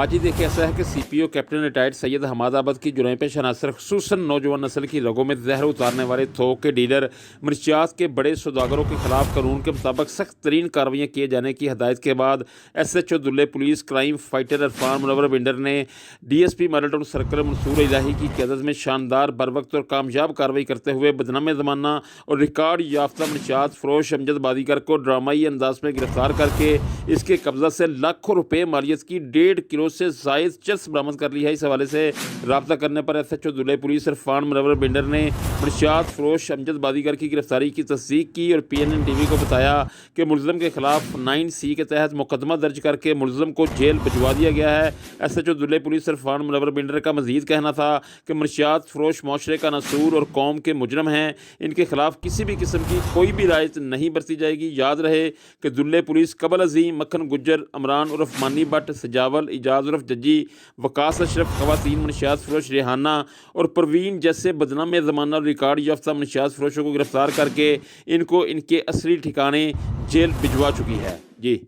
आज ही देखिए ऐसा है कि सीपीओ कैप्टन रिटायर्ड सैयद हमादाबाद की जुर्म पेश अनासर खुसूसन नौजवान नस्ल की रगों में जहर उतारने वाले थोक के डीलर मंशियात के बड़े सौदागरों के खिलाफ कानून के मुताबिक सख्त तरीन कार्रवाइयाँ किए जाने की हदायत के बाद SHO Dulle police crime fighter Irfan Munawar Binder ने DSP model town circle Mansoor Ilahi की क़यादत में शानदार बरवक्त और कामयाब कार्रवाई करते हुए बदनाम ज़माना और रिकॉर्ड याफ्ता मंशियात फरोश अमजद बादीगर को ड्रामाई अंदाज में गिरफ्तार करके इसके कब्जा से लाखों रुपये मालियत की 1.5 किलो से जायद चरस बरामद कर ली है। इस हवाले से रब्ता करने पर SHO दुल्ले पुलिस इरफान मुनव्वर बिंडर ने मंशियात फरोश अमजद बादीगर की गिरफ्तारी की तस्दीक की और PNN TV को बताया कि मुलज़म के खिलाफ 9C के तहत मुकदमा दर्ज करके मुलज़म को जेल भिजवा दिया गया है। SHO दुल्ले पुलिस इरफान मुनव्वर बिंडर का मज़ीद कहना था कि मंशियात फरोश माशरे का नसूर और कौम के मुजरम हैं, इनके खिलाफ किसी भी किस्म की कोई भी रायत नहीं बरती जाएगी। याद रहे कि दुल्ले पुलिस कबल अजीम, मक्खन गुज्जर, अमरान उर्फ मानी भट्ट, सजावल, इजाज़ उर्फ जज्जी, वकास अशरफ, खवातीन मंशियात फरोश रेहाना और परवीन जैसे बदनाम ज़माना और रिकॉर्ड याफ्ता मंशियात फरोशों को गिरफ्तार करके इनको इनके असली ठिकाने जेल भिजवा चुकी है। जी।